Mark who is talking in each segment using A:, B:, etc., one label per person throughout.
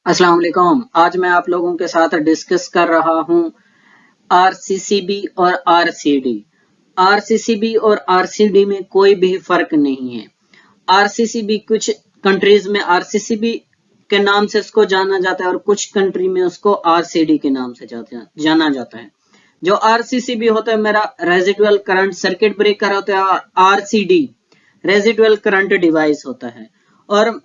A: अस्सलाम वालेकुम। आज मैं आप लोगों के साथ डिस्कस कर रहा हूं आरसीसीबी और आरसीडी। आरसीसीबी और आरसीडी में कोई भी फर्क नहीं है। आरसीसीबी कुछ कंट्रीज में आरसीसीबी के नाम से इसको जाना जाता है और कुछ कंट्री में उसको आरसीडी के नाम से जाना जाता है। जो आरसीसीबी होता है मेरा रेजिडुअल करंट सर्किट ब्रेकर होता है, आरसीडी रेजिडुअल करंट डिवाइस होता है। और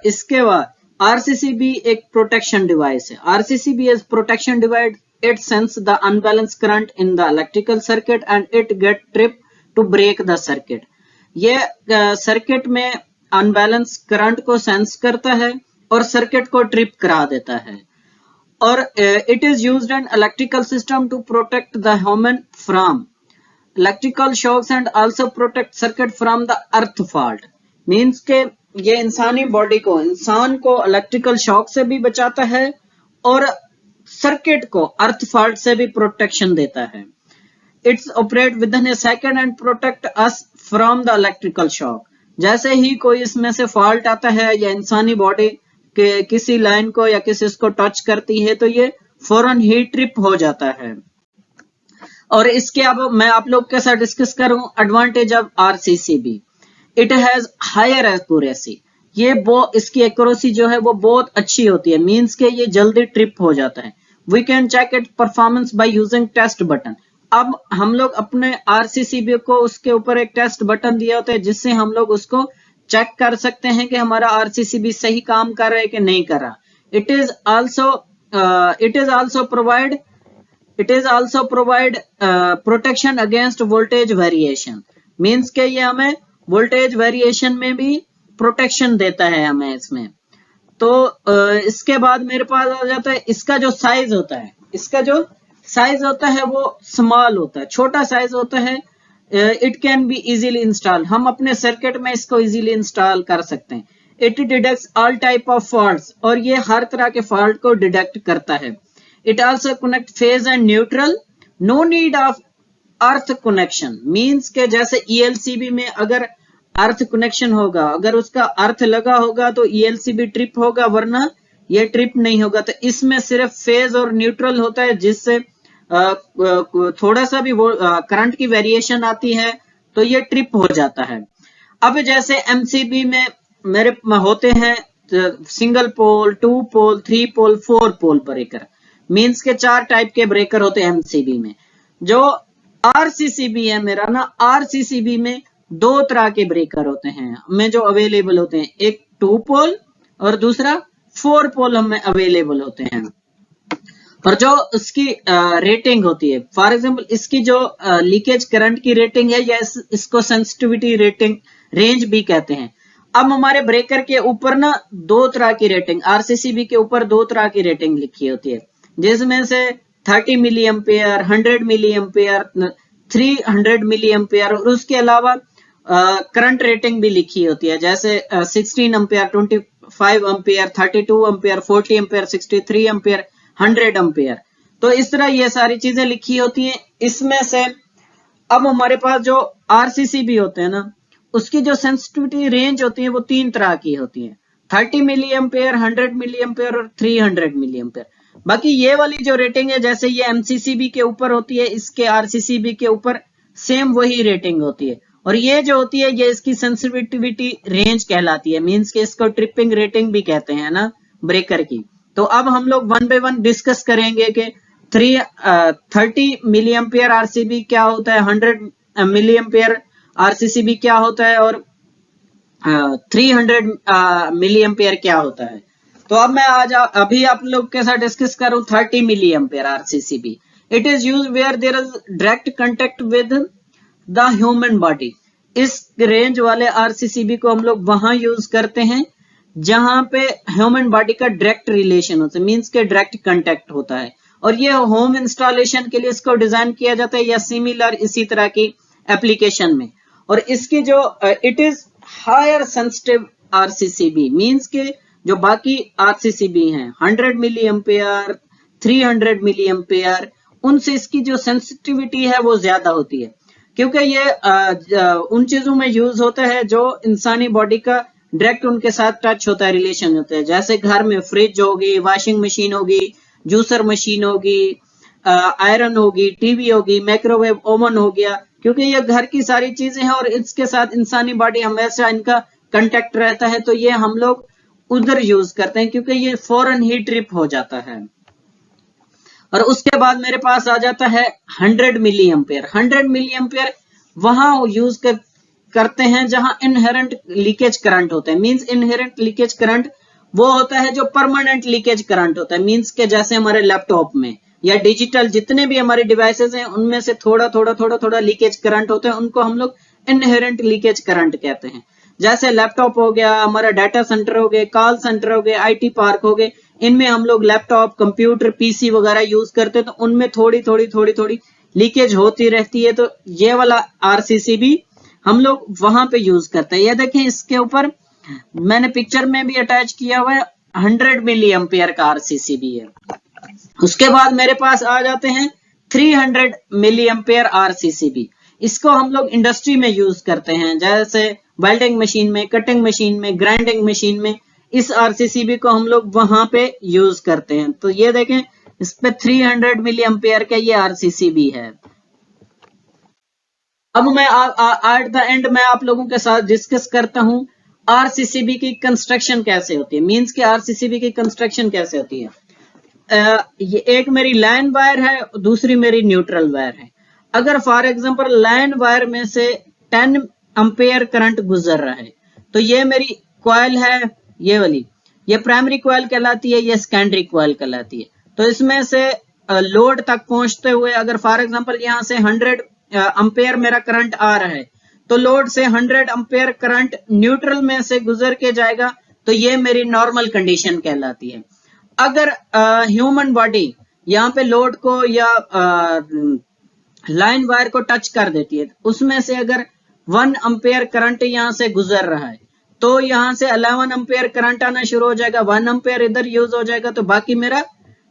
A: इसके बाद आरसीसीबी एक प्रोटेक्शन डिवाइस है। RCCB is protection device, it sends the unbalanced current in the electrical circuit and it get trip to break the circuit। ये सर्किट में अनबैलेंस करंट को सेंस करता है और सर्किट को ट्रिप करा देता है। और it is used in electrical system to protect the human from electrical shocks and also protect circuit from the earth fault. Means के ये इंसानी बॉडी को, इंसान को इलेक्ट्रिकल शॉक से भी बचाता है और सर्किट को अर्थ फॉल्ट से भी प्रोटेक्शन देता है। It's operate with in A second and protect us from the electrical shock. जैसे ही कोई इसमें से फॉल्ट आता है या इंसानी बॉडी के किसी लाइन को या किसी को टच करती है तो ये फौरन ही ट्रिप हो जाता है। और इसके अब मैं आप लोग के साथ डिस्कस करूं advantage of RCCB. It has higher accuracy. ये इसकी एक्यूरेसी जो है वो बहुत अच्छी होती है, मींस के ये जल्दी ट्रिप हो जाता है। We can check it performance by using test button. अब हम लोग अपने आरसीसीबी को उसके ऊपर एक टेस्ट बटन दिया होता है जिससे हम लोग उसको चेक कर सकते हैं कि हमारा आरसीसीबी सही काम कर रहा है कि नहीं कर रहा। It is also provide protection against voltage variation. Means के ये हमें वोल्टेज वेरिएशन में भी प्रोटेक्शन देता है हमें इसमें। तो इसके बाद मेरे पास आ जाता है इसका जो साइज होता है। इसका जो साइज होता है वो स्मॉल होता है, छोटा साइज होता है। It can be easily install. हम अपने सर्किट में इसको इजीली इंस्टॉल कर सकते हैं। It detects all type of faults, और ये हर तरह के फॉल्ट को डिटेक्ट करता है। It also connect phase and neutral. No need of earth connection. Means के जैसे ईएलसीबी में अगर अर्थ कनेक्शन होगा, अगर उसका अर्थ लगा होगा तो ईएलसीबी ट्रिप होगा, वरना ये ट्रिप नहीं होगा। तो इसमें सिर्फ फेज और न्यूट्रल होता है, जिससे थोड़ा सा भी करंट की वेरिएशन आती है तो ये ट्रिप हो जाता है। अब जैसे एमसीबी में मेरे होते हैं सिंगल पोल, 2 पोल, 3 पोल, 4 पोल ब्रेकर। मींस के 4 टाइप के ब्रेकर होते हैं एमसीबी में। जो आरसीसीबी है मेरा ना, आरसीसीबी में 2 तरह के ब्रेकर होते हैं हमें जो अवेलेबल होते हैं। एक 2 पोल और दूसरा 4 पोल हमें अवेलेबल होते हैं। और जो उसकी रेटिंग होती है, फॉर एग्जांपल इसकी जो लीकेज करंट की रेटिंग है या इसको सेंसिटिविटी रेटिंग रेंज भी कहते हैं। अब हमारे ब्रेकर के ऊपर ना 2 तरह की रेटिंग, आरसीसीबी के ऊपर 2 तरह की रेटिंग लिखी होती है, जिसमें से 30 milli ampere, 100 milli ampere, 300 milli ampere, और उसके अलावा करंट रेटिंग भी लिखी होती है, जैसे 16 ampere, 25 ampere, 32 ampere, 40 ampere, 63 ampere, 100 ampere. तो इस तरह ये सारी चीजें लिखी होती हैं। इसमें से अब हमारे पास जो आरसीसीबी होते हैं ना, उसकी जो सेंसिटिविटी रेंज होती है वो 3 तरह की होती है, 30 मिली एम्पेयर, 100 मिली एम्पेयर और 300 मिली एम्पेयर। बाकी ये वाली जो रेटिंग है, जैसे ये एमसीसीबी के ऊपर होती है, इसके आरसीसीबी के ऊपर सेम वही रेटिंग होती है। और ये जो होती है ये इसकी सेंसिटिविटी रेंज कहलाती है, मींस के इसको ट्रिपिंग रेटिंग भी कहते हैं ना ब्रेकर की। तो अब हम लोग 1 बाय 1 डिस्कस करेंगे कि 30 मिली एम्पेयर आरसीबी क्या होता है, 100 मिली एम्पेयर आरसीसीबी क्या होता है, और 300 मिली एम्पेयर क्या होता है। तो अब मैं अभी आप लोग के साथ डिस्कस करूं 30 milli ampere RCCB. It is use where there is direct contact with the human body. इस रेंज वाले आरसीसीबी को हम लोग वहां यूज करते हैं जहां पे ह्यूमन बॉडी का डायरेक्ट रिलेशन होता है, मींस के डायरेक्ट कांटेक्ट होता है। और ये होम इंस्टॉलेशन के लिए इसको डिजाइन किया जाता है या सिमिलर इसी तरह की एप्लीकेशन में। और इसकी जो it is higher sensitive RCCB, means के जो बाकी आरसीसीबी हैं 100 मिली एम्पेयर, 300 मिली एम्पेयर, उनसे इसकी जो सेंसिटिविटी है वो ज्यादा होती है, क्योंकि ये उन चीजों में यूज होता है जो इंसानी बॉडी का डायरेक्ट उनके साथ टच होता है, रिलेशन होता है। जैसे घर में फ्रिज होगी, वॉशिंग मशीन होगी, जूसर मशीन होगी, आयरन होगी, टीवी होगी, माइक्रोवेव ओवन हो गया, क्योंकि ये घर की सारी चीजें हैं और इसके साथ इंसानी बॉडी हमेशा इनका कांटेक्ट रहता है, तो ये हम लोग उधर यूज करते हैं क्योंकि ये फौरन ही ट्रिप हो जाता है। और उसके बाद मेरे पास आ जाता है 100 मिली एम्पेयर। 100 मिली एम्पेयर वहां यूज करते हैं जहां इनहेरेंट लीकेज करंट होता है। मींस इनहेरेंट लीकेज करंट वो होता है जो परमानेंट लीकेज करंट होता है। मींस के जैसे हमारे लैपटॉप में या डिजिटल जितने भी हमारे डिवाइसेस हैं उनमें से थोड़ा थोड़ा लीकेज करंट होता है, उनको हम लोग इनहेरेंट लीकेज करंट कहते हैं। जैसे लैपटॉप हो गया, हमारा डाटा सेंटर हो गए, कॉल सेंटर हो गए, आईटी पार्क हो गए, इनमें हम लोग लैपटॉप, कंप्यूटर, पीसी वगैरह यूज करते हैं, तो उनमें थोड़ी लीकेज होती रहती है। तो ये वाला आरसीसी भी हम लोग वहां पे यूज करते हैं। ये देखें, इसके ऊपर मैंने पिक्चर में भी अटैच किया हुआ है, 100 मिली एम्पियर का आरसीसी भी है। उसके बाद मेरे पास आ जाते हैं 300 मिली एम्पियर आरसीसी भी। इसको हम लोग इंडस्ट्री में यूज करते हैं, जैसे वेल्डिंग मशीन में, कटिंग मशीन में, ग्राइंडिंग मशीन में, इस आरसीसीबी को हम लोग वहां पे यूज करते हैं। तो ये देखें, इस पे 300 मिली एम्पियर का ये आरसीसीबी है। अब मैं एट द एंड मैं आप लोगों के साथ डिस्कस करता हूं आरसीसीबी की कंस्ट्रक्शन कैसे होती है। मींस के आरसीसीबी की कंस्ट्रक्शन कैसे होती है। ये एक मेरी लाइन वायर है, दूसरी मेरी न्यूट्रल वायर है। अगर फॉर एग्जांपल लाइन वायर में से 10 एम्पेयर करंट गुजर रहा है, तो ये मेरी कॉइल है, ये वाली, ये प्राइमरी कॉइल कहलाती है, ये सेकेंडरी कॉइल कहलाती है। तो इसमें से लोड तक पहुंचते हुए अगर फॉर एग्जांपल यहां से 100 एम्पेयर मेरा करंट आ रहा है, तो लोड से 100 एम्पेयर करंट न्यूट्रल में से गुजर के जाएगा, तो ये मेरी नॉर्मल कंडीशन कहलाती है। अगर ह्यूमन बॉडी यहाँ पे लोड को या लाइन वायर को टच कर देती है, उसमें से अगर 1 एम्पेयर करंट यहाँ से गुजर रहा है, तो यहाँ से 11 एम्पेयर करंट आना शुरू हो जाएगा, 1 एम्पेयर इधर यूज हो जाएगा, तो बाकी मेरा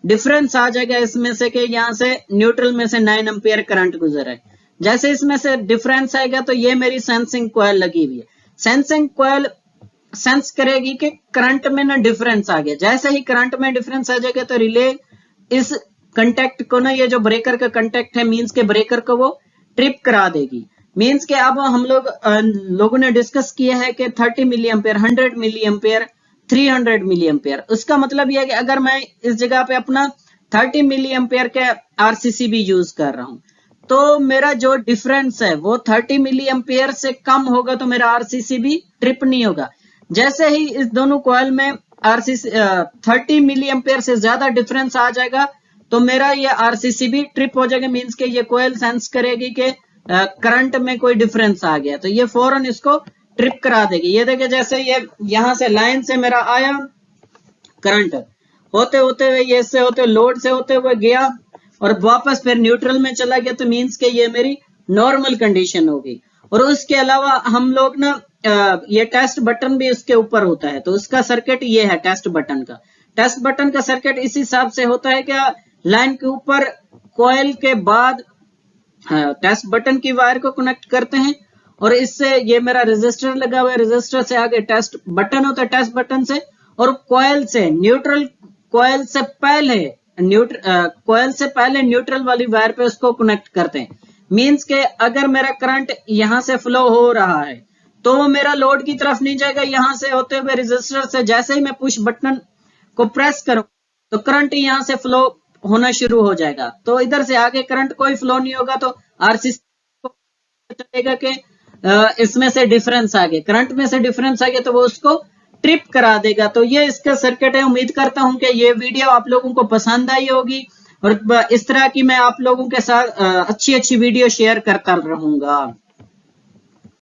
A: डिफरेंस आ जाएगा इसमें से कि यहाँ से न्यूट्रल में से 9 एम्पेयर करंट गुजर है। जैसे इसमें से डिफरेंस आएगा, तो ये मेरी सेंसिंग कॉइल लगी हुई है। सेंसिंग कॉइल सेंस करेगी कि करंट में ना डिफरेंस आ गया। जैसे ही करंट में डिफरेंस आ जाएगा, तो रिले इस कंटेक्ट को ना, ये जो ब्रेकर का कंटेक्ट है, मींस के ब्रेकर को वो ट्रिप करा देगी। मींस के अब हम लोगों ने डिस्कस किया है कि 30 milli ampere, 100 milli ampere, 300 milli ampere. उसका मतलब यह है कि अगर मैं इस जगह पे अपना 30 मिली एम्पेयर के आरसीसी भी यूज कर रहा हूं, तो मेरा जो डिफरेंस है वो 30 मिली एम्पेयर से कम होगा, तो मेरा आरसीसी भी ट्रिप नहीं होगा। जैसे ही इस दोनों कॉइल में आरसीसी 30 मिली एम्पेयर से ज्यादा डिफरेंस आ जाएगा, तो मेरा ये आरसीसी भी ट्रिप हो जाएगा। मींस के ये कॉइल सेंस करेगी कि करंट में कोई डिफरेंस आ गया, तो ये फौरन इसको ट्रिप करा देगी। ये देखिए, जैसे ये यहां से लाइन से मेरा आया करंट, होते हुए ये इससे होते लोड से होते हुए गया और वापस फिर न्यूट्रल में चला गया, तो मींस के ये मेरी नॉर्मल कंडीशन होगी। और उसके अलावा हम लोग ना ये टेस्ट बटन भी उसके ऊपर होता है, तो उसका सर्किट ये है टेस्ट बटन का। टेस्ट बटन का सर्किट इस हिसाब से होता है कि लाइन के ऊपर कॉइल के बाद टेस्ट बटन की वायर को कनेक्ट करते हैं, और इससे ये मेरा रेजिस्टर लगा हुआ है, रेजिस्टर से आगे टेस्ट बटन होता है, टेस्ट बटन से और कॉइल से न्यूट्रल, कॉइल से पहले न्यूट्रल वाली वायर पे उसको कनेक्ट करते हैं। मींस के अगर मेरा करंट यहां से फ्लो हो रहा है, तो वो मेरा लोड की तरफ नहीं जाएगा, यहां से होते हुए रेजिस्टर से जैसे ही मैं पुश बटन को प्रेस करूं, तो करंट यहां से फ्लो होना शुरू हो जाएगा। तो इधर से आगे करंट कोई फ्लो नहीं होगा, तो आरसीसी को चलेगा कि इसमें से डिफरेंस आ गया, करंट में से डिफरेंस आ गया, तो वो उसको ट्रिप करा देगा। तो ये इसका सर्किट है। उम्मीद करता हूं कि ये वीडियो आप लोगों को पसंद आई होगी, और इस तरह की मैं आप लोगों के साथ अच्छी वीडियो शेयर करता रहूंगा।